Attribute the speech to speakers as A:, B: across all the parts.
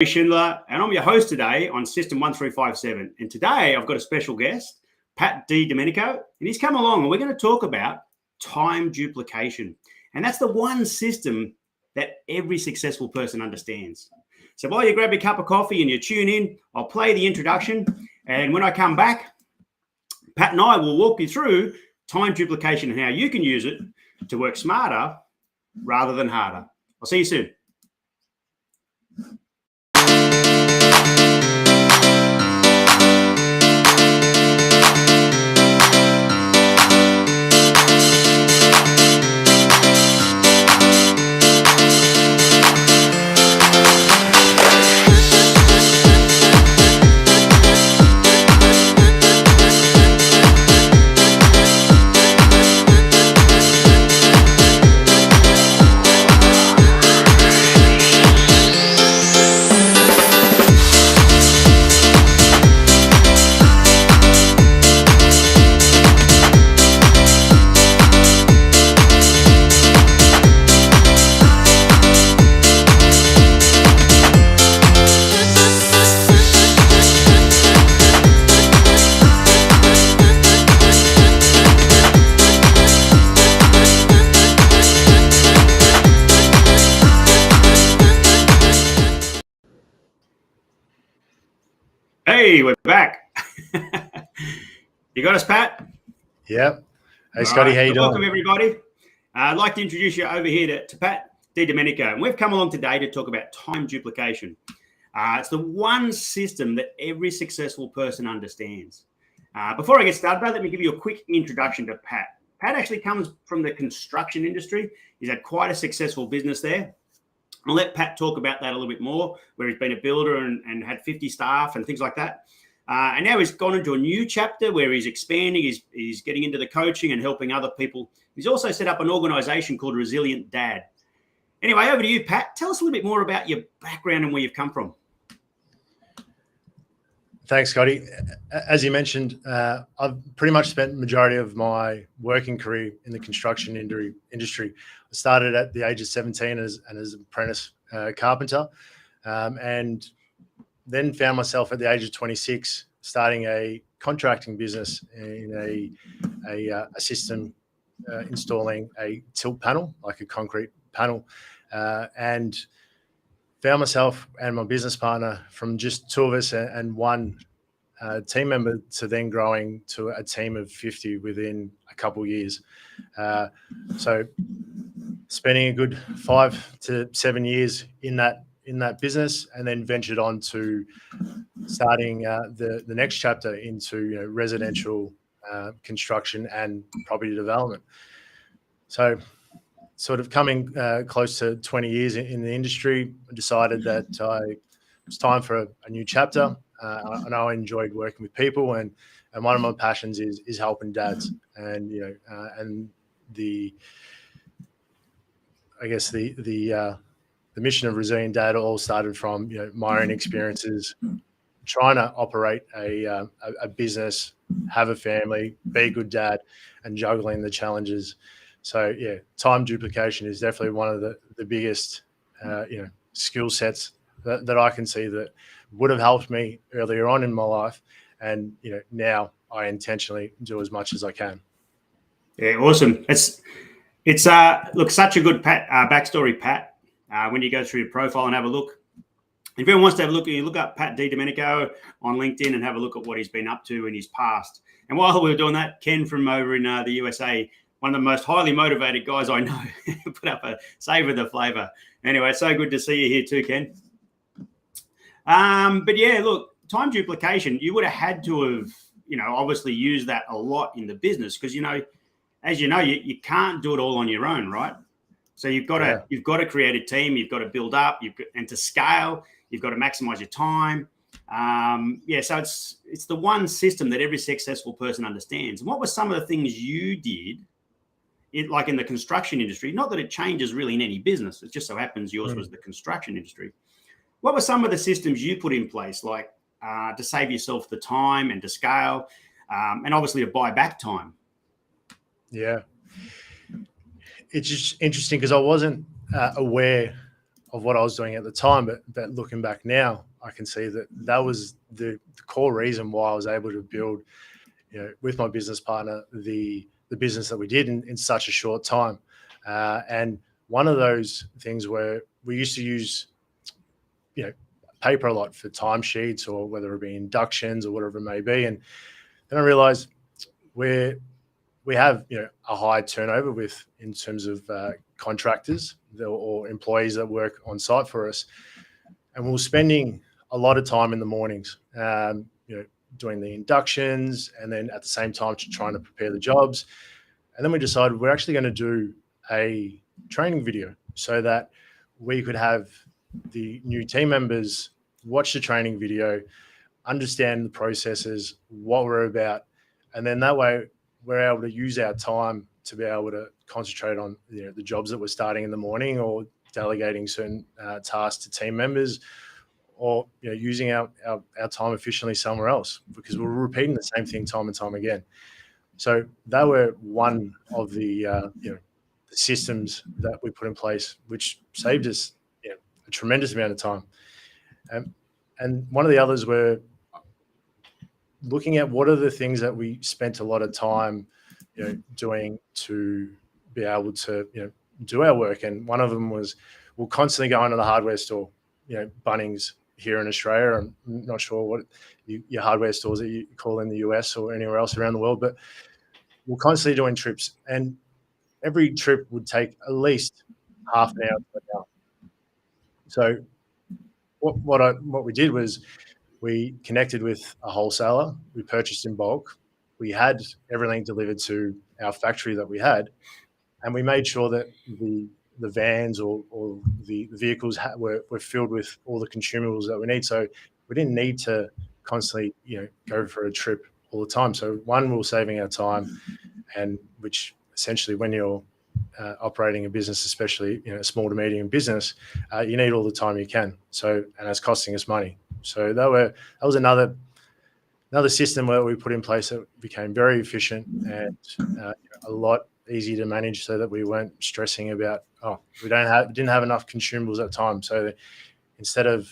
A: Schindler, and I'm your host today on System 1357. And today I've got a special guest, Pat Domenico, and he's come along and we're going to talk about time duplication. And that's the one system that every successful person understands. So while you grab your cup of coffee and you tune in, I'll play the introduction. And when I come back, Pat and I will walk you through time duplication and how you can use it to work smarter rather than harder. I'll see you soon. Hey, we're back. You got us, Pat?
B: Yep. Hey, Scotty, how you doing?
A: Welcome, everybody. I'd like to introduce you over here to Pat Domenico, and we've come along today to talk about time duplication. It's the one system that every successful person understands. Before I get started, Brad, let me give you a quick introduction to Pat. Pat actually comes from the construction industry. He's had quite a successful business there. I'll let Pat talk about that a little bit more, where he's been a builder and had 50 staff and things like that. And now he's gone into a new chapter where he's expanding, he's getting into the coaching and helping other people. He's also set up an organization called Resilient Dad. Anyway, over to you, Pat. Tell us a little bit more about your background and where you've come from.
B: Thanks, Scotty. As you mentioned, I've pretty much spent the majority of my working career in the construction industry. I started at the age of 17 as an apprentice carpenter, and then found myself at the age of 26 starting a contracting business in a system installing a tilt panel, like a concrete panel, and found myself and my business partner from just two of us and one team member to then growing to a team of 50 within a couple of years. So spending a good 5 to 7 years in that business, and then ventured on to starting the next chapter into residential construction and property development. So sort of coming close to 20 years in the industry, I decided that it was time for a new chapter. I know I enjoyed working with people, and one of my passions is helping dads, and and the mission of Resilient Dad all started from my own experiences trying to operate a business, have a family, be a good dad, and juggling the challenges. So time duplication is definitely one of the biggest skill sets that I can see that would have helped me earlier on in my life, and now I intentionally do as much as I can.
A: Yeah, awesome. It's look, such a good backstory, Pat. When you go through your profile and have a look, if anyone wants to have a look, you look up Pat Domenico on LinkedIn and have a look at what he's been up to in his past. And while we were doing that, Ken from over in the USA, one of the most highly motivated guys I know, put up a savor the flavor. Anyway, it's so good to see you here too, Ken. But yeah, look, time duplication, you would have had to have, obviously used that a lot in the business because, as you know, you can't do it all on your own, right? So you've got to create a team, you've got to build up, and to scale, you've got to maximize your time. So it's the one system that every successful person understands. And what were some of the things you did, like in the construction industry? Not that it changes really in any business. It just so happens yours was the construction industry. What were some of the systems you put in place, like to save yourself the time and to scale, and obviously to buy back time?
B: Yeah. It's just interesting because I wasn't aware of what I was doing at the time, but looking back now, I can see that was the core reason why I was able to build, with my business partner, the business that we did in such a short time. And one of those things where we used to use, paper a lot for timesheets, or whether it be inductions or whatever it may be. And then I realized we have, a high turnover in terms of contractors or employees that work on site for us. And we were spending a lot of time in the mornings, doing the inductions, and then at the same time trying to prepare the jobs. And then we decided we're actually going to do a training video so that we could have the new team members watch the training video, understand the processes, what we're about, and then that way we're able to use our time to be able to concentrate on the jobs that we're starting in the morning, or delegating certain tasks to team members, or using our time efficiently somewhere else, because we're repeating the same thing time and time again. So that were one of the systems that we put in place, which saved us a tremendous amount of time. And one of the others were looking at what are the things that we spent a lot of time doing to be able to do our work. And one of them was we'll constantly go into the hardware store, Bunnings here in Australia. I'm not sure what your hardware stores that you call in the US or anywhere else around the world, but we're constantly doing trips, and every trip would take at least half an hour to an hour. So what we did was we connected with a wholesaler. We purchased in bulk. We had everything delivered to our factory that we had, and we made sure that the vans or the vehicles were filled with all the consumables that we need. So we didn't need to constantly go for a trip all the time. So one, we're saving our time, and which essentially when you're operating a business, especially a small to medium business, you need all the time you can. So, and it's costing us money. So that was another system where we put in place that became very efficient and a lot easier to manage, so that we weren't stressing about we didn't have enough consumables at the time. So instead of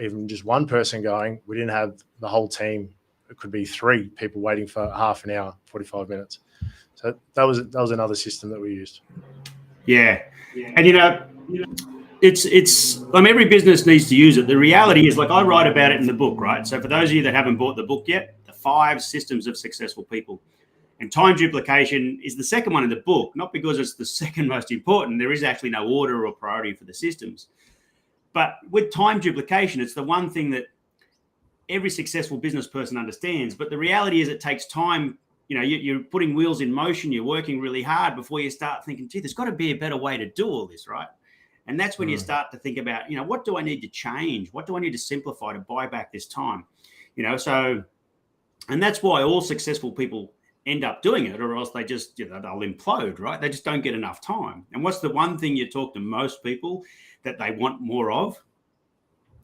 B: even just one person going, we didn't have the whole team. It could be 3 people waiting for half an hour, 45 minutes. So that was another system that we used.
A: Yeah. And it's every business needs to use it. The reality is, like, I write about it in the book, right? So for those of you that haven't bought the book yet, the 5 systems of successful people. And time duplication is the second one in the book, not because it's the second most important. There is actually no order or priority for the systems. But with time duplication, it's the one thing that every successful business person understands. But the reality is it takes time. You're putting wheels in motion. You're working really hard before you start thinking, gee, there's got to be a better way to do all this, right? And that's when you start to think about, what do I need to change? What do I need to simplify to buy back this time? So, and that's why all successful people end up doing it, or else they just, they'll implode, right? They just don't get enough time. And what's the one thing you talk to most people that they want more of?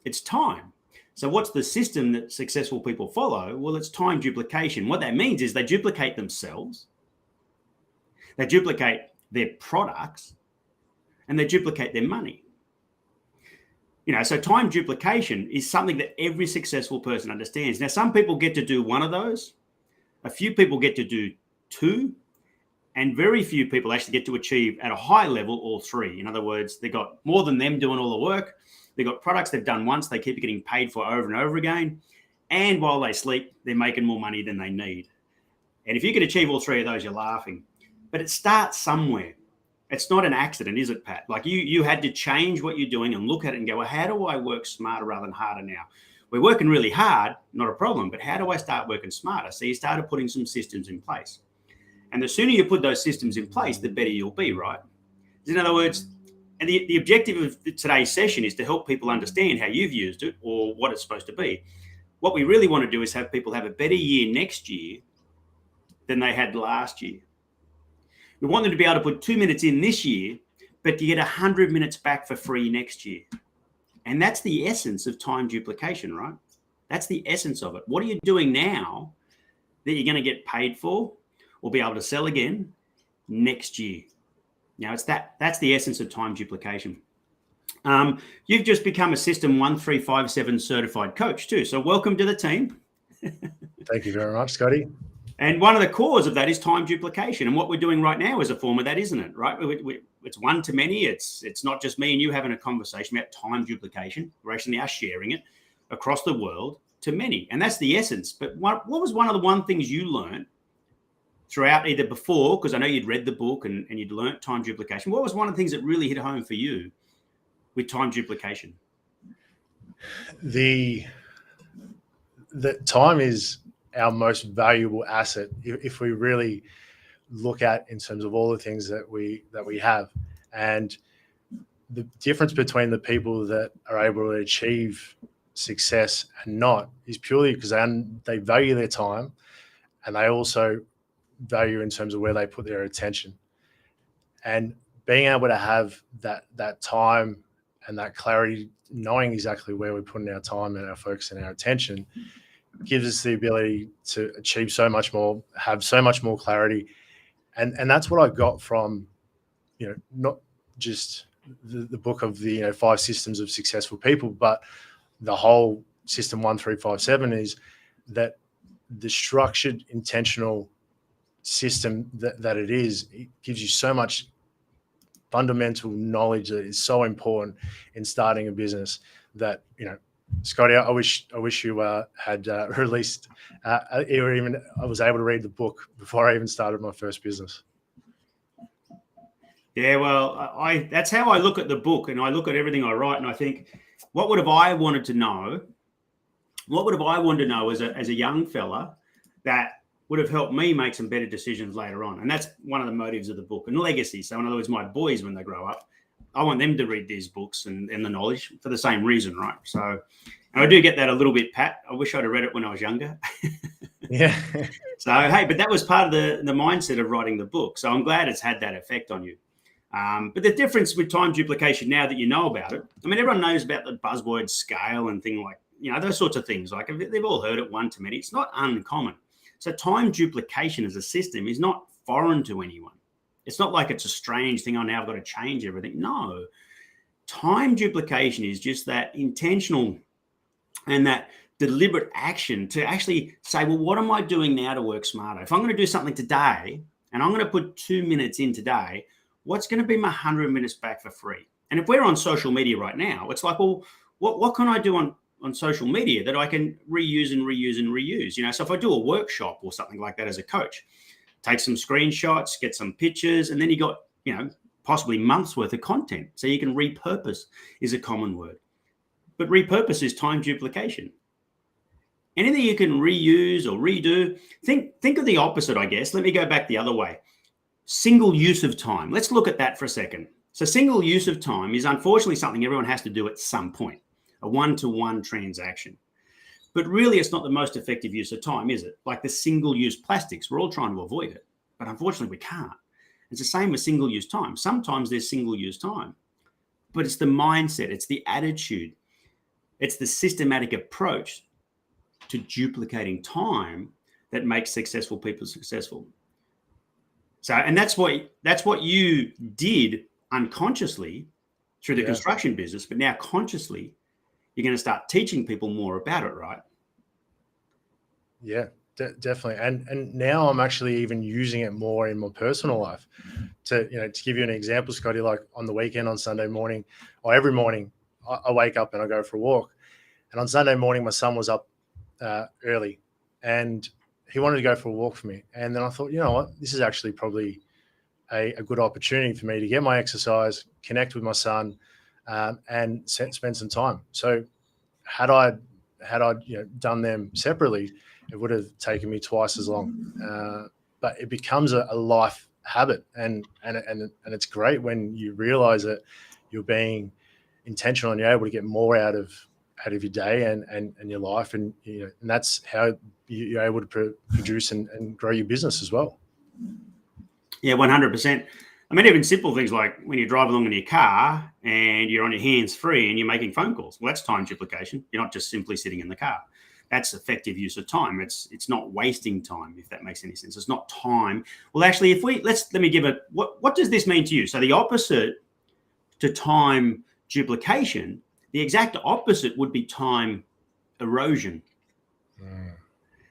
A: It's time. So what's the system that successful people follow? Well, it's time duplication. What that means is they duplicate themselves, they duplicate their products, and they duplicate their money. So time duplication is something that every successful person understands. Now, some people get to do one of those, a few people get to do 2, and very few people actually get to achieve at a high level all 3. In other words, they got more than them doing all the work. They've got products they've done once, they keep getting paid for over and over again. And while they sleep, they're making more money than they need. And if you can achieve all 3 of those, you're laughing. But it starts somewhere. It's not an accident, is it, Pat? Like you had to change what you're doing and look at it and go, well, how do I work smarter rather than harder now? We're working really hard, not a problem, but how do I start working smarter? So you started putting some systems in place. And the sooner you put those systems in place, the better you'll be, right? In other words, and the objective of today's session is to help people understand how you've used it or what it's supposed to be. What we really want to do is have people have a better year next year than they had last year. We want them to be able to put 2 minutes in this year, but to get 100 minutes back for free next year. And that's the essence of time duplication, right? That's the essence of it. What are you doing now that you're going to get paid for or be able to sell again next year? Now, that's the essence of time duplication. You've just become a System 1357 certified coach too. So welcome to the team.
B: Thank you very much, Scotty.
A: And one of the cores of that is time duplication. And what we're doing right now is a form of that, isn't it? Right? It's one to many. It's not just me and you having a conversation about time duplication. We're actually now sharing it across the world to many. And that's the essence. But what was one of the one things you learned throughout, either before, because I know you'd read the book and you'd learnt time duplication. What was one of the things that really hit home for you with time duplication?
B: The time is our most valuable asset if we really look at in terms of all the things that we have. And the difference between the people that are able to achieve success and not is purely because they value their time, and they also value in terms of where they put their attention. And being able to have that time and that clarity, knowing exactly where we're putting our time and our focus and our attention, gives us the ability to achieve so much more, have so much more clarity. And that's what I got from, not just the book of the 5 systems of successful people, but the whole System 1357 is that the structured, intentional system that it gives you so much fundamental knowledge that is so important in starting a business that, Scotty, I wish you had released, or even I was able to read the book before I even started my first business.
A: Yeah, well, that's how I look at the book, and I look at everything I write, and I think, what would have I wanted to know? What would have I wanted to know as a young fella that would have helped me make some better decisions later on? And that's one of the motives of the book, and legacy. So in other words, my boys, when they grow up, I want them to read these books and the knowledge for the same reason, right? So, and I do get that a little bit, Pat. I wish I'd have read it when I was younger.
B: Yeah.
A: So, hey, but that was part of the mindset of writing the book. So I'm glad it's had that effect on you. But the difference with time duplication, now that you know about it, I mean, everyone knows about the buzzword scale and things like, those sorts of things. Like, they've all heard it one to many. It's not uncommon. So time duplication as a system is not foreign to anyone. It's not like it's a strange thing. Now I've got to change everything. No, time duplication is just that intentional and that deliberate action to actually say, well, what am I doing now to work smarter? If I'm going to do something today and I'm going to put 2 minutes in today, what's going to be my 100 minutes back for free? And if we're on social media right now, it's like, well, what can I do on social media that I can reuse and reuse and reuse? So if I do a workshop or something like that as a coach, take some screenshots, get some pictures, and then you got, possibly months worth of content. So you can repurpose is a common word. But repurpose is time duplication. Anything you can reuse or redo, think of the opposite, I guess. Let me go back the other way. Single use of time. Let's look at that for a second. So single use of time is unfortunately something everyone has to do at some point, a one-to-one transaction. But really, it's not the most effective use of time, is it? Like the single-use plastics, we're all trying to avoid it, but unfortunately we can't. It's the same with single-use time. Sometimes there's single-use time, but it's the mindset, it's the attitude, it's the systematic approach to duplicating time that makes successful people successful. So, and that's what you did unconsciously through the construction business, but now consciously, you're going to start teaching people more about it, right?
B: Yeah, definitely. And now I'm actually even using it more in my personal life. To give you an example, Scotty, like on the weekend, on Sunday morning, or every morning, I wake up and I go for a walk. And on Sunday morning, my son was up early, and he wanted to go for a walk for me. And then I thought, you know what, this is actually probably a good opportunity for me to get my exercise, connect with my son, and spend some time. So had I done them separately, it would have taken me twice as long. But it becomes a life habit, and it's great when you realize that you're being intentional and you're able to get more out of your day and your life, and and that's how you're able to produce and grow your business as well.
A: Yeah, 100%. I mean, even simple things like when you drive along in your car and you're on your hands free and you're making phone calls. Well, that's time duplication. You're not just simply sitting in the car. That's effective use of time. It's not wasting time, if that makes any sense. It's not time. Well, actually, if let me give what does this mean to you? So the opposite to time duplication, the exact opposite would be time erosion.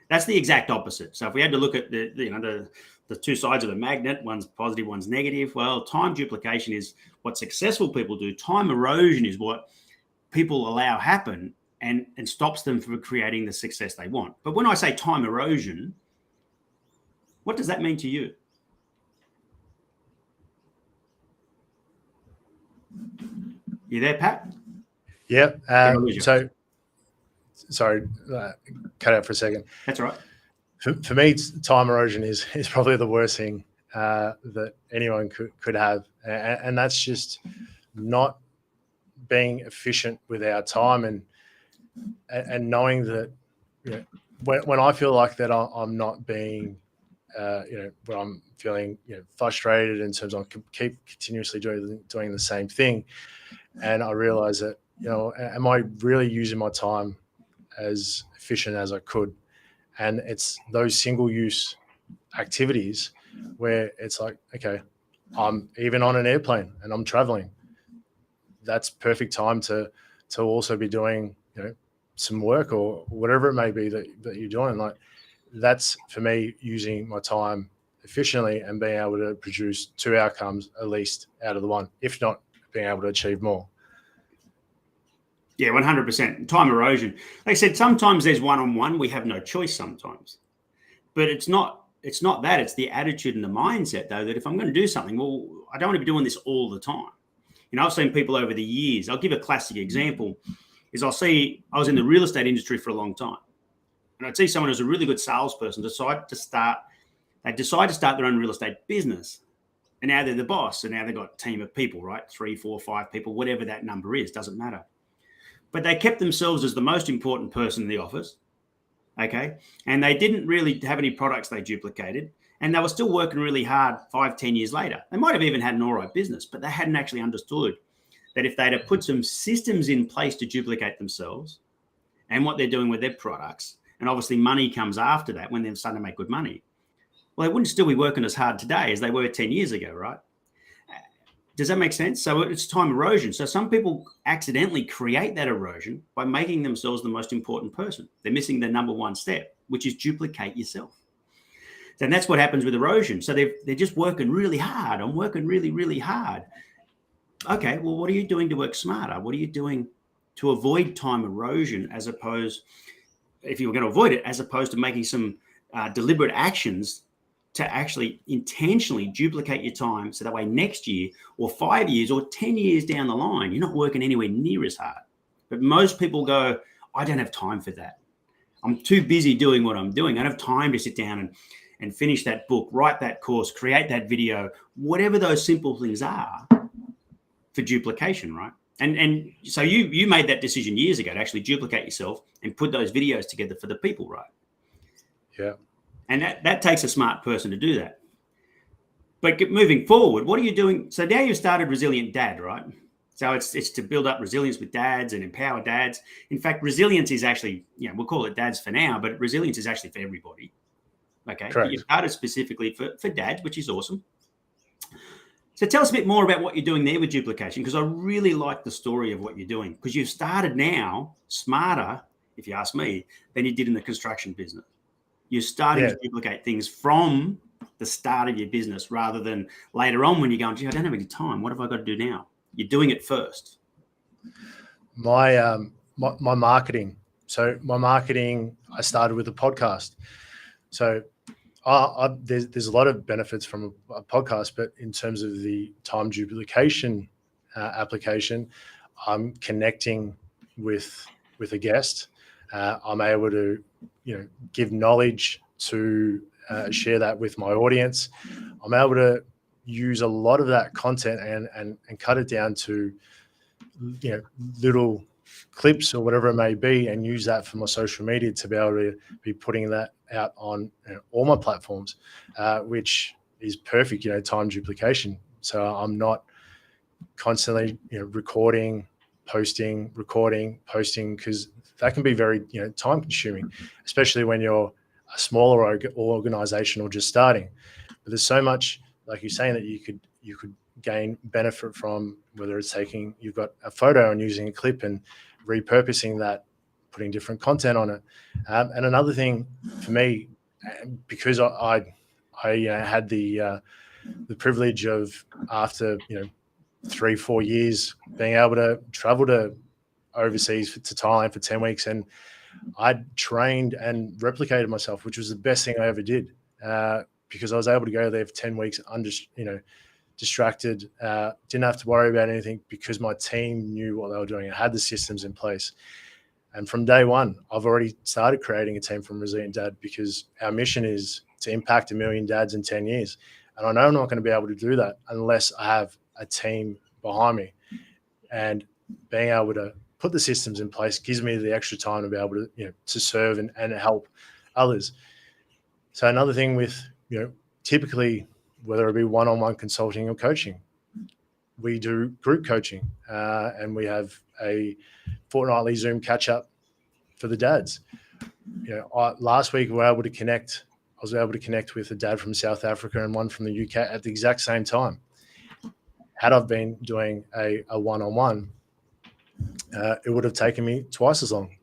A: That's the exact opposite. So if we had to look at the two sides of the magnet, one's positive, one's negative. Well, time duplication is what successful people do. Time erosion is what people allow happen and stops them from creating the success they want. But when I say time erosion, what does that mean to you? You there, Pat?
B: Yeah. So, sorry, cut out for a second.
A: That's all right.
B: For me, time erosion is probably the worst thing that anyone could have, and that's just not being efficient with our time and knowing that, you know, when I feel like that I'm not being, when I'm feeling, frustrated in terms of keep continuously doing the same thing, and I realize that, am I really using my time as efficient as I could? And it's those single-use activities where it's like, okay, I'm even on an airplane and I'm traveling. That's perfect time to also be doing, some work or whatever it may be that you're doing. Like, that's for me using my time efficiently and being able to produce 2 outcomes at least out of the one, if not being able to achieve more.
A: Yeah, 100%. Time erosion. Like I said, sometimes there's one-on-one. We have no choice sometimes. But it's not that. It's the attitude and the mindset, though, that if I'm going to do something, well, I don't want to be doing this all the time. I've seen people over the years. I'll give a classic example. I was in the real estate industry for a long time. And I'd see someone who's a really good salesperson decide to start their own real estate business. And now they're the boss. And now they've got a team of people, right? 3, 4, 5 people, whatever that number is, doesn't matter. But they kept themselves as the most important person in the office, okay? And they didn't really have any products they duplicated, and they were still working really hard 5, 10 years later. They might have even had an all right business, but they hadn't actually understood that if they'd have put some systems in place to duplicate themselves and what they're doing with their products, and obviously money comes after that when they're starting to make good money, well, they wouldn't still be working as hard today as they were 10 years ago, right? Does that make sense? So it's time erosion. So some people accidentally create that erosion by making themselves the most important person. They're missing the number one step, which is duplicate yourself. And that's what happens with erosion. So they're just working really hard. I'm working really, really hard. Okay, well, what are you doing to work smarter? What are you doing to avoid time erosion if you were going to avoid it, as opposed to making some deliberate actions to actually intentionally duplicate your time, so that way next year or 5 years or 10 years down the line, you're not working anywhere near as hard. But most people go, I don't have time for that. I'm too busy doing what I'm doing. I don't have time to sit down and finish that book, write that course, create that video, whatever those simple things are for duplication, right? And so you made that decision years ago to actually duplicate yourself and put those videos together for the people, right?
B: Yeah.
A: And that takes a smart person to do that. But moving forward, what are you doing? So now you've started Resilient Dad, right? So it's to build up resilience with dads and empower dads. In fact, resilience is actually, we'll call it dads for now, but resilience is actually for everybody. Okay.
B: Correct.
A: You started specifically for dads, which is awesome. So tell us a bit more about what you're doing there with duplication, because I really like the story of what you're doing, because you've started now smarter, if you ask me, than you did in the construction business. You're starting to duplicate things from the start of your business, rather than later on when you're going, gee, I don't have any time. What have I got to do now? You're doing it first.
B: My marketing. So my marketing, I started with a podcast. So there's a lot of benefits from a podcast, but in terms of the time duplication application, I'm connecting with a guest. I'm able to, give knowledge to share that with my audience. I'm able to use a lot of that content and cut it down to, little clips or whatever it may be, and use that for my social media to be able to be putting that out on all my platforms, which is perfect, time duplication. So I'm not constantly, recording, posting, because that can be very, time consuming, especially when you're a smaller organization or just starting. But there's so much, like you're saying, that you could gain benefit from, whether it's you've got a photo and using a clip and repurposing that, putting different content on it. And another thing for me, because I had the privilege of, after 3-4 years, being able to travel to overseas to Thailand for 10 weeks, and I trained and replicated myself, which was the best thing I ever did, because I was able to go there for 10 weeks distracted, didn't have to worry about anything because my team knew what they were doing. I had the systems in place. And from day one, I've already started creating a team from Resilient Dad, because our mission is to impact 1 million dads in 10 years. And I know I'm not going to be able to do that unless I have a team behind me. And being able to put the systems in place gives me the extra time to be able to, to serve and help others. So another thing with, typically, whether it be one-on-one consulting or coaching, we do group coaching, and we have a fortnightly Zoom catch-up for the dads. Last week I was able to connect with a dad from South Africa and one from the UK at the exact same time. Had I been doing a one-on-one, it would have taken me twice as long.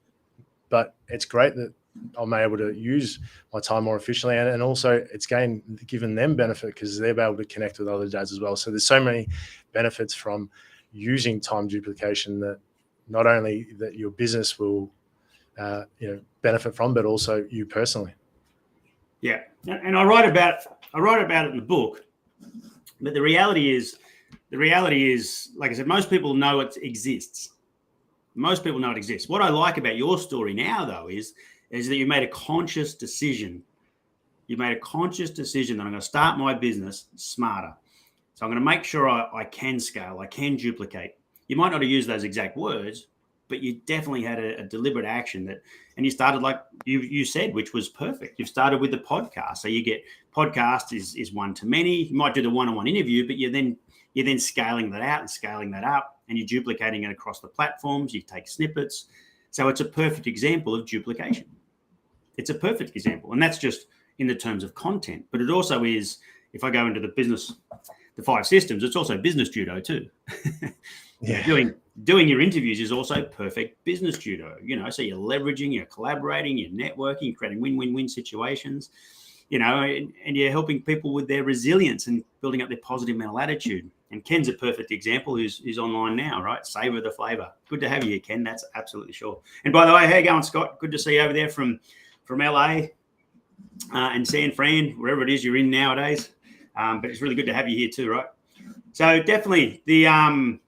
B: But it's great that I'm able to use my time more efficiently, and also it's given them benefit because they're able to connect with other dads as well. So there's so many benefits from using time duplication, that not only that your business will benefit from, but also you personally.
A: Yeah, and I write about it in the book. But the reality is, like I said, most people know it exists. Most people know it exists. What I like about your story now, though, is that you made a conscious decision. You made a conscious decision that I'm going to start my business smarter. So I'm going to make sure I can scale, I can duplicate. You might not have used those exact words, but you definitely had a deliberate action and you started like you said, which was perfect. You've started with the podcast. So you get podcast is one to many. You might do the one-on-one interview, but you're then scaling that out and scaling that up, and you're duplicating it across the platforms. You take snippets. So it's a perfect example of duplication. It's a perfect example. And that's just in the terms of content. But it also is, if I go into the 5 systems, it's also business judo too.
B: Yeah.
A: Doing your interviews is also perfect business judo. So you're leveraging, you're collaborating, you're networking, you're creating win-win-win situations, and you're helping people with their resilience and building up their positive mental attitude. And Ken's a perfect example, who's online now, right? Savor the flavor. Good to have you here, Ken. That's absolutely sure. And by the way, how you going, Scott? Good to see you over there from LA and San Fran, wherever it is you're in nowadays. But it's really good to have you here too, right? So definitely the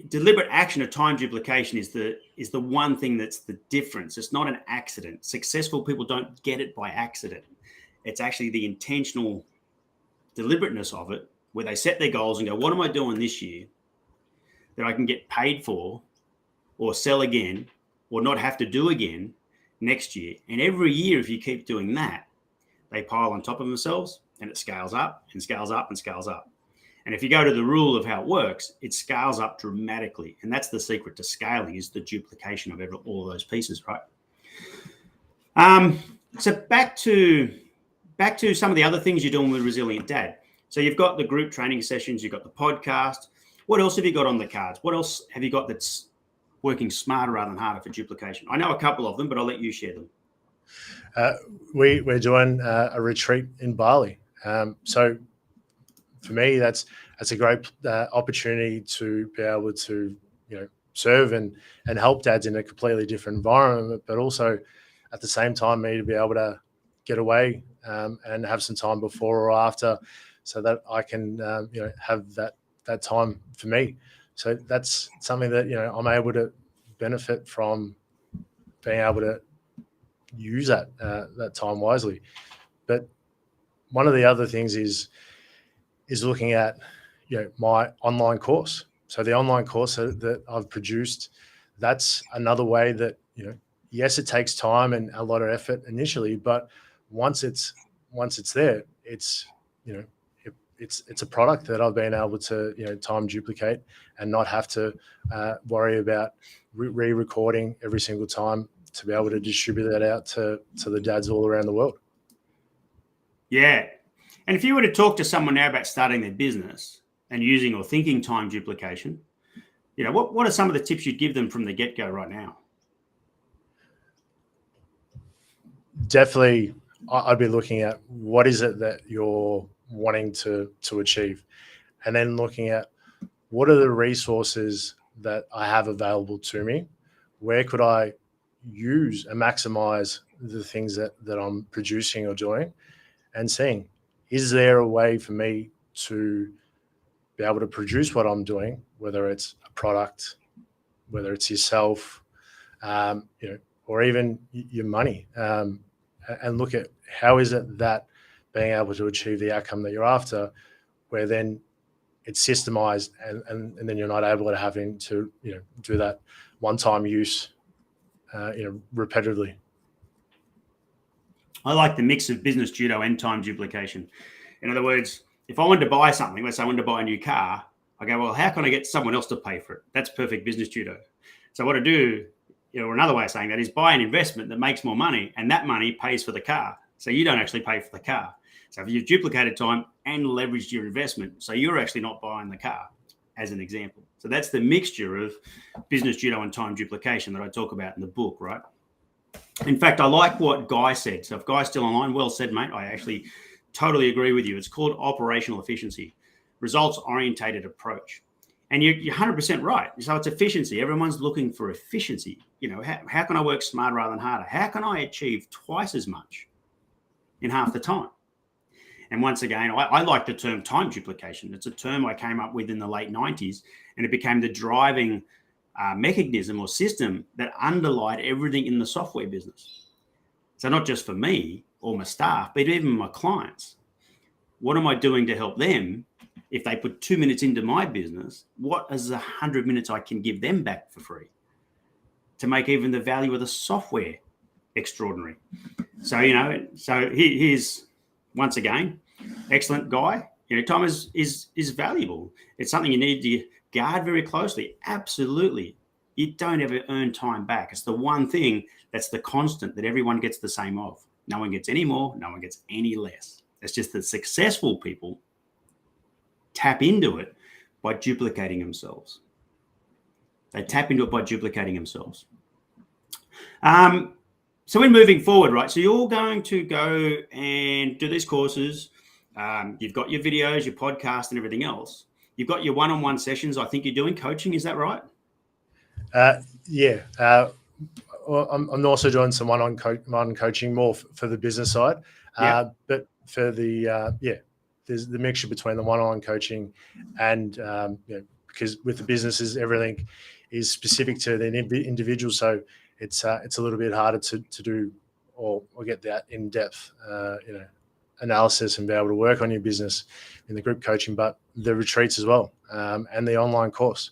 A: deliberate action of time duplication is the one thing that's the difference. It's not an accident. Successful people don't get it by accident. It's actually the intentional deliberateness of it, where they set their goals and go, what am I doing this year that I can get paid for or sell again or not have to do again next year? And every year, if you keep doing that, they pile on top of themselves, and it scales up and scales up and scales up. And if you go to the rule of how it works, it scales up dramatically. And that's the secret to scaling, is the duplication of all of those pieces, right? So back to some of the other things you're doing with Resilient Dad. So you've got the group training sessions, you've got the podcast. What else have you got on the cards? What else have you got that's working smarter rather than harder for duplication? I know a couple of them, but I'll let you share them.
B: We're doing a retreat in Bali. So for me, that's a great opportunity to be able to serve and help dads in a completely different environment, but also at the same time, me to be able to get away and have some time before or after, so that I can have that time for me. So that's something that I'm able to benefit from, being able to use that time wisely. But one of the other things is looking at my online course. So the online course that I've produced, that's another way that yes, it takes time and a lot of effort initially, but once it's there, it's it's a product that I've been able to time duplicate and not have to worry about re-recording every single time, to be able to distribute that out to the dads all around the world.
A: Yeah. And if you were to talk to someone now about starting their business and using or thinking time duplication, what are some of the tips you'd give them from the get-go right now?
B: Definitely, I'd be looking at what is it that you're wanting to achieve, and then looking at what are the resources that I have available to me. Where could I use and maximize the things that I'm producing or doing, and seeing, is there a way for me to be able to produce what I'm doing, whether it's a product, whether it's yourself, or even your money, and look at how is it that being able to achieve the outcome that you're after, where then it's systemized and then you're not able to having to do that one-time use repetitively.
A: I like the mix of business judo and time duplication. In other words, if I wanted to buy something, let's say I wanted to buy a new car, I go, well, how can I get someone else to pay for it? That's perfect business judo. So what I do, or another way of saying that, is buy an investment that makes more money, and that money pays for the car. So you don't actually pay for the car. So if you've duplicated time and leveraged your investment, so you're actually not buying the car, as an example. So that's the mixture of business judo and time duplication that I talk about in the book, right? In fact, I like what Guy said. So if Guy's still online, well said, mate. I actually totally agree with you. It's called operational efficiency, results-orientated approach. And you're 100% right. So it's efficiency. Everyone's looking for efficiency. How can I work smarter rather than harder? How can I achieve twice as much in half the time? And once again, I like the term time duplication. It's a term I came up with in the late 90s, and it became the driving mechanism or system that underlied everything in the software business. So not just for me or my staff, but even my clients. What am I doing to help them? If they put 2 minutes into my business, what is 100 minutes I can give them back for free to make even the value of the software extraordinary? So, here's once again, excellent Guy. Time is valuable. It's something you need to guard very closely. Absolutely. You don't ever earn time back. It's the one thing that's the constant that everyone gets the same of. No one gets any more, no one gets any less. It's just that successful people tap into it by duplicating themselves. They tap into it by duplicating themselves. So in moving forward, right, so you're going to go and do these courses. You've got your videos, your podcast and everything else. You've got your one-on-one sessions. I think you're doing coaching. Is that right?
B: Yeah. I'm also doing some one-on-one coaching more for the business side. But for the, there's the mixture between the one-on-one coaching and, because with the businesses, everything is specific to the individual. So it's a little bit harder to do or get that in-depth, analysis and be able to work on your business in the group coaching, but the retreats as well, and the online course.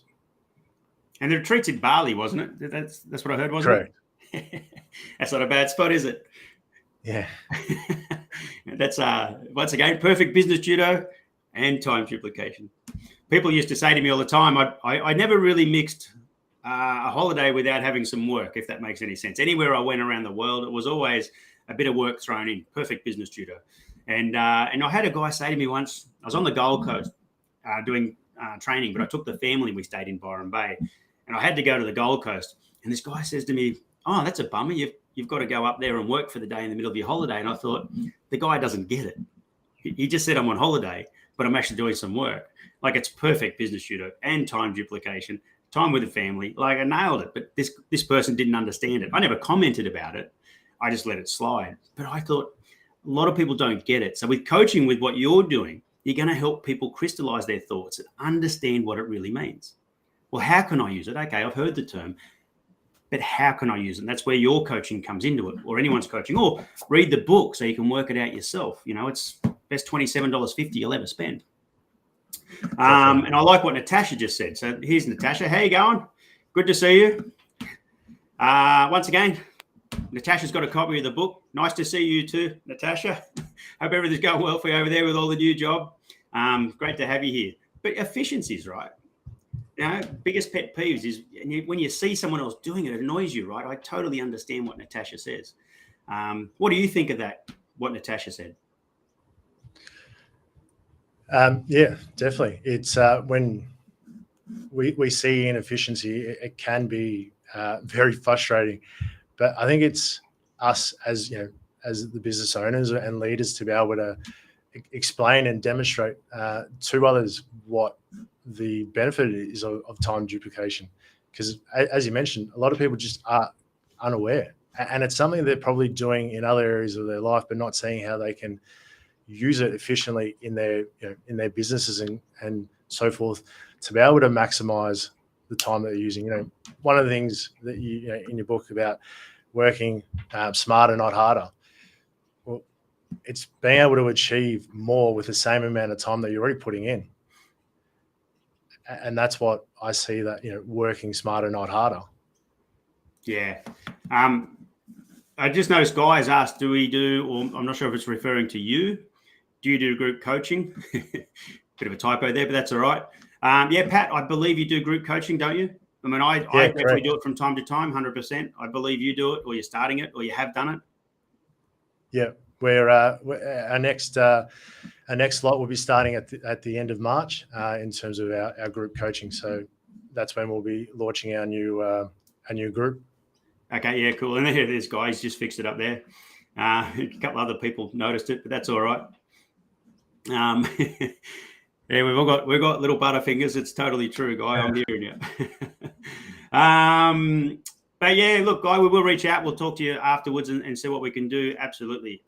B: And
A: the retreat's in Bali, wasn't it? That's what I heard, wasn't
B: Correct.
A: it? That's not a bad spot, is it?
B: Yeah.
A: That's once again perfect business judo and time duplication. People used to say to me all the time, I never really mixed a holiday without having some work, if that makes any sense. Anywhere I went around the world, it was always a bit of work thrown in. Perfect business judo. And I had a guy say to me once, I was on the Gold Coast doing training, but I took the family and we stayed in Byron Bay, and I had to go to the Gold Coast. And this guy says to me, "Oh, that's a bummer. You've got to go up there and work for the day in the middle of your holiday." And I thought, the guy doesn't get it. He just said I'm on holiday, but I'm actually doing some work. Like, it's perfect business judo and time duplication, time with the family. Like, I nailed it. But this person didn't understand it. I never commented about it. I just let it slide. But I thought a lot of people don't get it. So with coaching, with what you're doing, you're going to help people crystallize their thoughts and understand what it really means. Well, how can I use it? Okay, I've heard the term, but how can I use it? And that's where your coaching comes into it, or anyone's coaching, or read the book so you can work it out yourself. It's best $27.50 you'll ever spend. And I like what Natasha just said. So here's Natasha. How you going? Good to see you. Once again, Natasha's got a copy of the book. Nice to see you too, Natasha. Hope everything's going well for you over there with all the new job. Great to have you here. But efficiencies, right? Biggest pet peeves is when you see someone else doing it, it annoys you, right? I totally understand what Natasha says. What do you think of that, what Natasha said?
B: Yeah, definitely. It's when we see inefficiency, it can be very frustrating. But I think it's us as as the business owners and leaders to be able to explain and demonstrate to others what the benefit is of time duplication. Because as you mentioned, a lot of people just are unaware, and it's something they're probably doing in other areas of their life, but not seeing how they can use it efficiently in their in their businesses and so forth, to be able to maximize the time that they're using. One of the things that you in your book about working smarter, not harder. Well, it's being able to achieve more with the same amount of time that you're already putting in. And that's what I see, that, working smarter, not harder.
A: Yeah. I just noticed Guy has asked, do we do, or I'm not sure if it's referring to you, do you do group coaching? Bit of a typo there, but that's all right. Yeah, Pat, I believe you do group coaching, don't you? I mean, I definitely do it from time to time, 100%. I believe you do it, or you're starting it, or you have done it.
B: Yeah, we're our next lot will be starting at the end of March in terms of our group coaching. So that's when we'll be launching our new group.
A: Okay, yeah, cool. And there's guys just fixed it up there. A couple other people noticed it, but that's all right. Yeah, we've got little butterfingers. It's totally true, Guy. I'm hearing you. But yeah, look, Guy, we will reach out. We'll talk to you afterwards and see what we can do. Absolutely.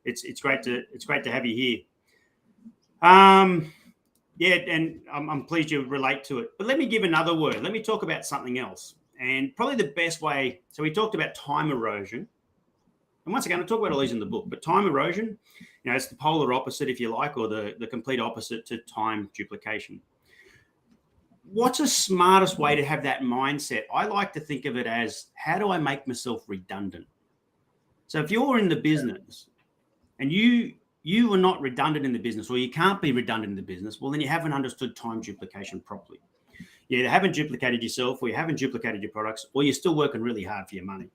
A: It's great to have you here. Yeah, and I'm pleased you relate to it. But let me give another word. Let me talk about something else. And probably the best way. So we talked about time erosion. And once again, I talk about all these in the book, but time erosion, it's the polar opposite, if you like, or the complete opposite to time duplication. What's the smartest way to have that mindset? I like to think of it as, how do I make myself redundant? So if you're in the business and you are not redundant in the business, or you can't be redundant in the business, well, then you haven't understood time duplication properly. You either haven't duplicated yourself, or you haven't duplicated your products, or you're still working really hard for your money.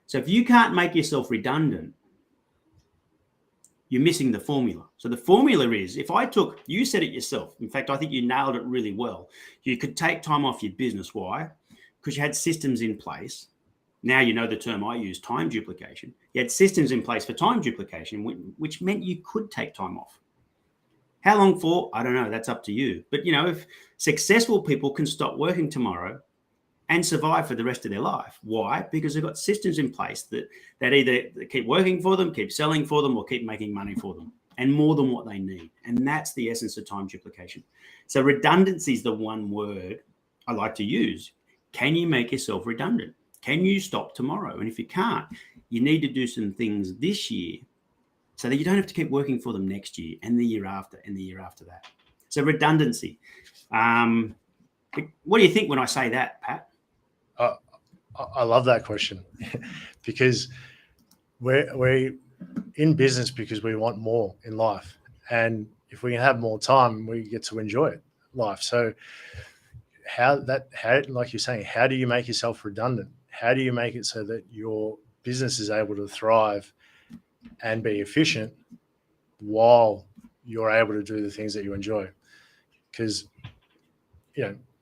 A: So if you can't make yourself redundant, you're missing the formula. So the formula is, you said it yourself. In fact, I think you nailed it really well. You could take time off your business. Why? Because you had systems in place. Now you know the term I use, time duplication. You had systems in place for time duplication, which meant you could take time off. How long for? I don't know. That's up to you. But, if successful people can stop working tomorrow and survive for the rest of their life. Why? Because they've got systems in place that either keep working for them, keep selling for them, or keep making money for them, and more than what they need. And that's the essence of time duplication. So redundancy is the one word I like to use. Can you make yourself redundant? Can you stop tomorrow? And if you can't, you need to do some things this year so that you don't have to keep working for them next year and the year after and the year after that. So redundancy. What do you think when I say that, Pat?
B: I love that question because we're in business because we want more in life, and if we can have more time, we get to enjoy life. So how, like you're saying, how do you make yourself redundant? How do you make it so that your business is able to thrive and be efficient while you're able to do the things that you enjoy? Because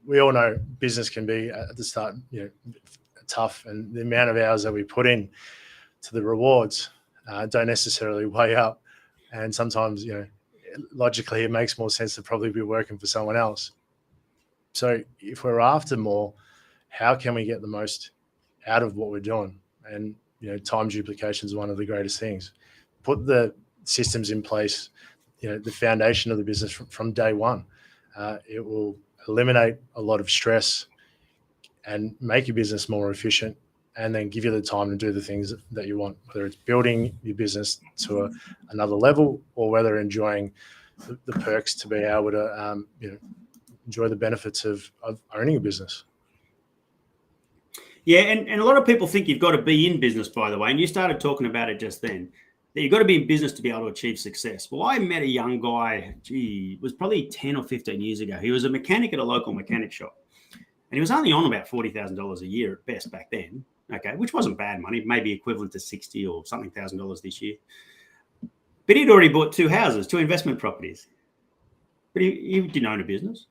B: we all know business can be at the start tough, and the amount of hours that we put in to the rewards don't necessarily weigh up, and sometimes logically it makes more sense to probably be working for someone else. So if we're after more, how can we get the most out of what we're doing? And time duplication is one of the greatest things. Put the systems in place, the foundation of the business from day one. It will eliminate a lot of stress and make your business more efficient, and then give you the time to do the things that you want, whether it's building your business to another level, or whether enjoying the perks to be able to enjoy the benefits of owning a business.
A: Yeah, and a lot of people think you've got to be in business, by the way, and you started talking about it just then, that you've got to be in business to be able to achieve success. Well, I met a young guy, it was probably 10 or 15 years ago. He was a mechanic at a local mechanic shop, and he was only on about $40,000 a year at best back then, okay, which wasn't bad money, maybe equivalent to $60,000 or something $1,000 this year. But he'd already bought 2 houses, 2 investment properties. but he didn't own a business.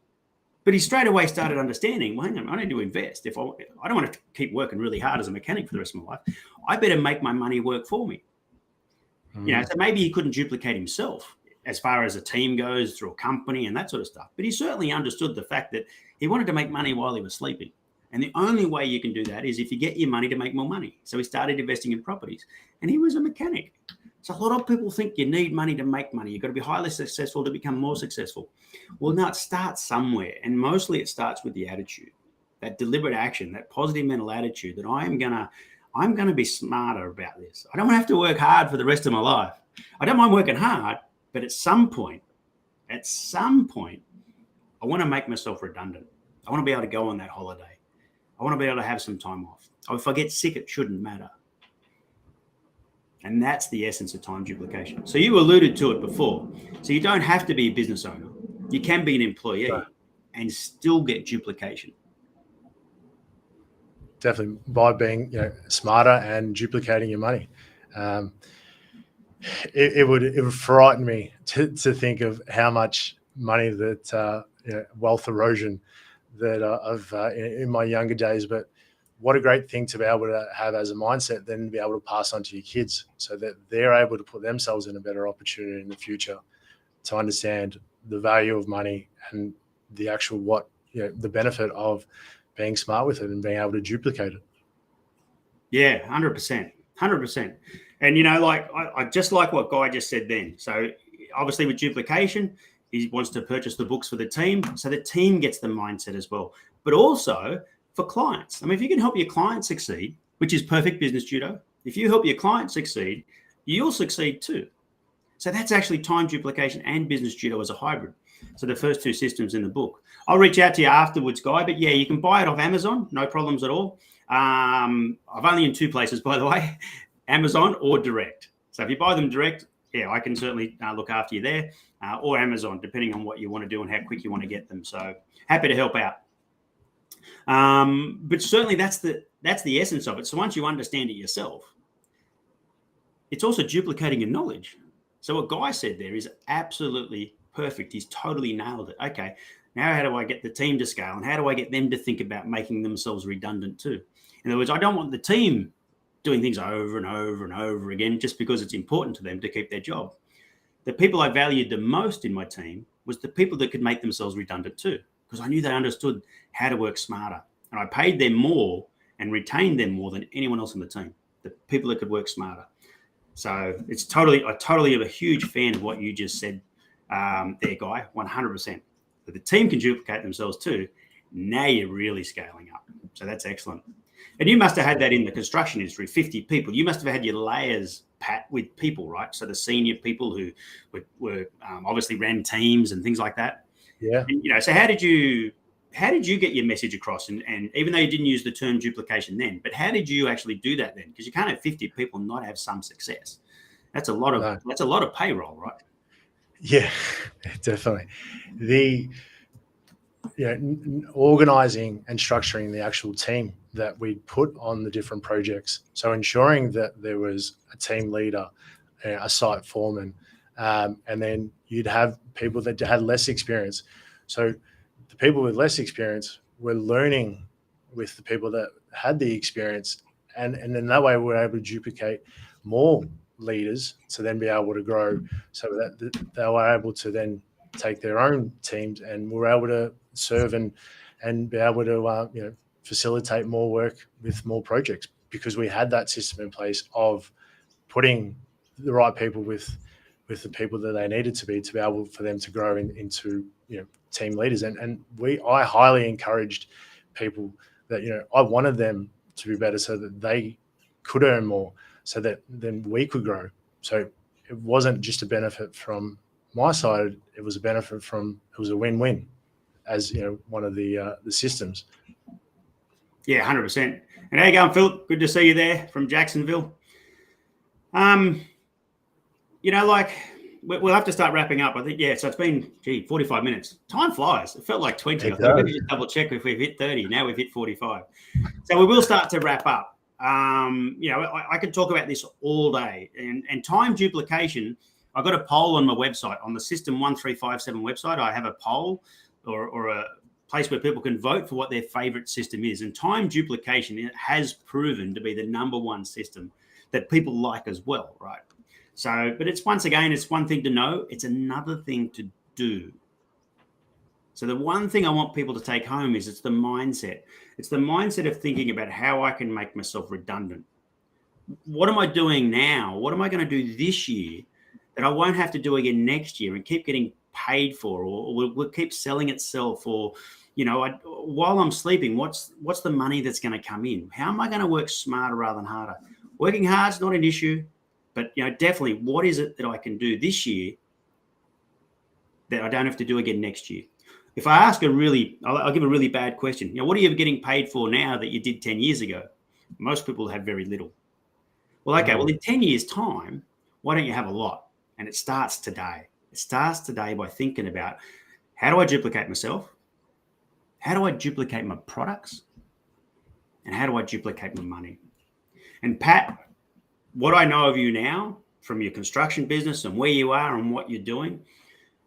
A: But he straight away started understanding, well, hang on, I need to invest. If I don't want to keep working really hard as a mechanic for the rest of my life, I better make my money work for me. So maybe he couldn't duplicate himself as far as a team goes through a company and that sort of stuff. But he certainly understood the fact that he wanted to make money while he was sleeping. And the only way you can do that is if you get your money to make more money. So he started investing in properties, and he was a mechanic. So a lot of people think you need money to make money. You've got to be highly successful to become more successful. Well, no, it starts somewhere. And mostly it starts with the attitude, that deliberate action, that positive mental attitude that I'm going to be smarter about this. I don't want to have to work hard for the rest of my life. I don't mind working hard, but at some point, I want to make myself redundant. I want to be able to go on that holiday. I want to be able to have some time off. If I get sick, it shouldn't matter. And that's the essence of time duplication. So you alluded to it before. So you don't have to be a business owner. You can be an employee and still get duplication.
B: Definitely, by being smarter and duplicating your money. It would frighten me to think of how much money that wealth erosion that I've in my younger days, but what a great thing to be able to have as a mindset, then to be able to pass on to your kids so that they're able to put themselves in a better opportunity in the future to understand the value of money and the actual the benefit of being smart with it and being able to duplicate it.
A: Yeah, 100%. And, I just like what Guy just said then. So obviously with duplication, he wants to purchase the books for the team. So the team gets the mindset as well. But also for clients. I mean, if you can help your client succeed, which is perfect business judo, if you help your client succeed, you'll succeed too. So that's actually time duplication and business judo as a hybrid. So the first two systems in the book. I'll reach out to you afterwards, Guy, but yeah, you can buy it off Amazon, no problems at all. I've only in two places, by the way, Amazon or direct. So if you buy them direct, yeah, I can certainly look after you there, or Amazon, depending on what you want to do and how quick you want to get them. So happy to help out. But certainly that's the essence of it. So once you understand it yourself, it's also duplicating your knowledge. So what Guy said there is absolutely perfect. He's totally nailed it. Okay, now how do I get the team to scale, and how do I get them to think about making themselves redundant too? In other words, I don't want the team doing things over and over and over again just because it's important to them to keep their job. The people I valued the most in my team was the people that could make themselves redundant too, because I knew they understood how to work smarter, and I paid them more and retained them more than anyone else on the team, the people that could work smarter. So I totally am a huge fan of what you just said there, Guy, 100%. But the team can duplicate themselves too. Now you're really scaling up. So that's excellent. And you must have had that in the construction industry, 50 people. You must have had your layers, Pat, with people, right? So the senior people who were obviously ran teams and things like that.
B: Yeah.
A: And, so how did you get your message across? And even though you didn't use the term duplication then, but how did you actually do that then? Because you can't have 50 people and not have some success. That's a lot of payroll, right?
B: Yeah, definitely. The organizing and structuring the actual team that we put on the different projects. So ensuring that there was a team leader, a site foreman, and then you'd have people that had less experience. So the people with less experience were learning with the people that had the experience. And in that way, we're able to duplicate more leaders to then be able to grow so that they were able to then take their own teams and were able to serve and be able to facilitate more work with more projects, because we had that system in place of putting the right people with the people that they needed to be able for them to grow into team leaders. And I highly encouraged people that I wanted them to be better so that they could earn more, so that then we could grow. So it wasn't just a benefit from my side; it was a win-win, as one of the systems.
A: Yeah, 100%. And how you going, Phil? Good to see you there from Jacksonville. We'll have to start wrapping up. I think, so it's been 45 minutes. Time flies. It felt like 20. I thought maybe just double check if we've hit 30. Now we've hit 45. So we will start to wrap up. I could talk about this all day. And time duplication, I got a poll on my website, on the System 1357 website. I have a poll or a place where people can vote for what their favorite system is. And time duplication has proven to be the number one system that people like as well, right? So, but it's once again, it's one thing to know, it's another thing to do. So the one thing I want people to take home is it's the mindset. It's the mindset of thinking about how I can make myself redundant. What am I doing now? What am I going to do this year that I won't have to do again next year and keep getting paid for, or will keep selling itself, or, you know, while I'm sleeping, what's the money that's going to come in? How am I going to work smarter rather than harder? Working hard is not an issue, but, you know, definitely what is it that I can do this year that I don't have to do again next year? If I ask I'll give a really bad question. You know, what are you getting paid for now that you did 10 years ago? Most people have very little. Well, okay, well, in 10 years' time, why don't you have a lot? And it starts today. It starts today by thinking about, how do I duplicate myself? How do I duplicate my products? And how do I duplicate my money? And Pat, what I know of you now from your construction business and where you are and what you're doing,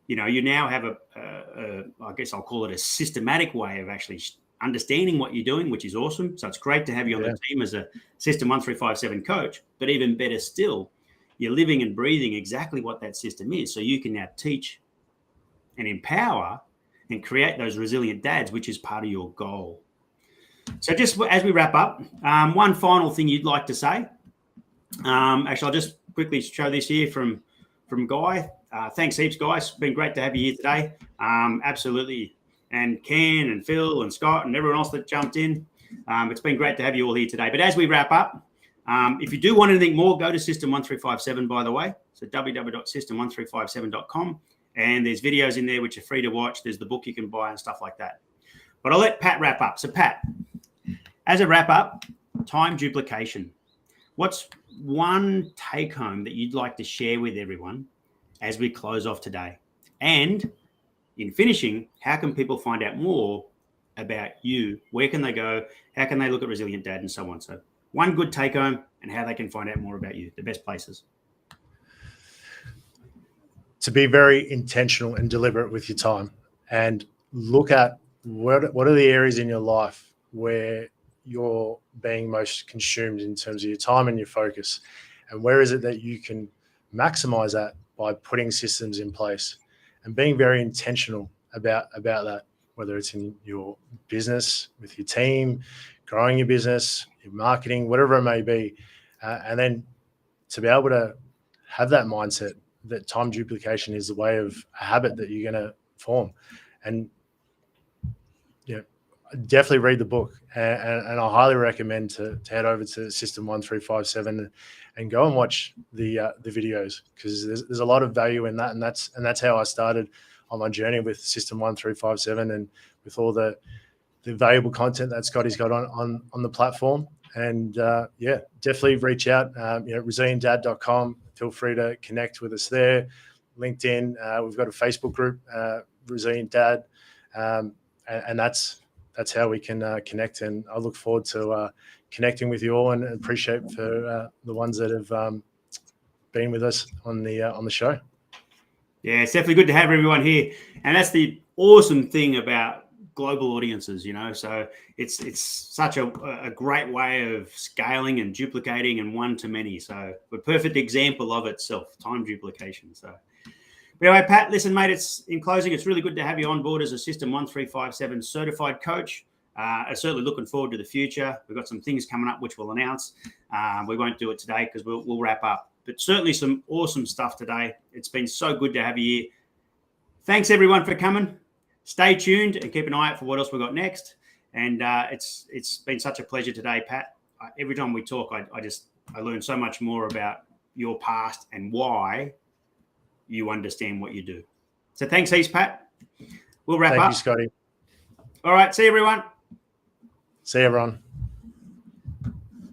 A: you know, you now have I guess I'll call it a systematic way of actually understanding what you're doing, which is awesome. So it's great to have you on the team as a System 1357 coach, but even better still, you're living and breathing exactly what that system is. So you can now teach and empower and create those resilient dads, which is part of your goal. So just as we wrap up, one final thing you'd like to say. Actually, I'll just quickly show this here from Guy. Thanks heaps, guys. It's been great to have you here today. Absolutely. And Ken and Phil and Scott and everyone else that jumped in. It's been great to have you all here today. But as we wrap up, if you do want anything more, go to System 1357, by the way. So www.system1357.com. And there's videos in there which are free to watch. There's the book you can buy and stuff like that. But I'll let Pat wrap up. So Pat, as a wrap up, time duplication. What's one take home that you'd like to share with everyone as we close off today? And in finishing, how can people find out more about you? Where can they go? How can they look at Resilient Dad and so on? So one good take home and how they can find out more about you, the best places.
B: To be very intentional and deliberate with your time, and look at what are the areas in your life where you're being most consumed in terms of your time and your focus, and where is it that you can maximize that by putting systems in place and being very intentional about that, whether it's in your business, with your team, growing your business, your marketing, whatever it may be. And then to be able to have that mindset that time duplication is the way of a habit that you're going to form. And definitely read the book, and I highly recommend to head over to System 1357 and go and watch the videos, because there's a lot of value in that, and that's how I started on my journey with System 1357, and with all the valuable content that Scotty's got on the platform. And definitely reach out. resilientdad.com. Feel free to connect with us there. LinkedIn. We've got a Facebook group, Resilient Dad, and that's how we can connect. And I look forward to connecting with you all, and appreciate for the ones that have been with us on the show.
A: Yeah, it's definitely good to have everyone here, and that's the awesome thing about global audiences, you know. So it's such a great way of scaling and duplicating and one to many. So a perfect example of itself, time duplication. So anyway, Pat, listen, mate, in closing, it's really good to have you on board as a System 1357 certified coach. I'm certainly looking forward to the future. We've got some things coming up which we'll announce. We won't do it today because we'll wrap up. But certainly some awesome stuff today. It's been so good to have you here. Thanks, everyone, for coming. Stay tuned and keep an eye out for what else we've got next. And it's been such a pleasure today, Pat. Every time we talk, I learn so much more about your past and why you understand what you do. So thanks, heaps, Pat. We'll wrap up.
B: Thank you, Scotty.
A: All right. See you, everyone.
B: See you, everyone.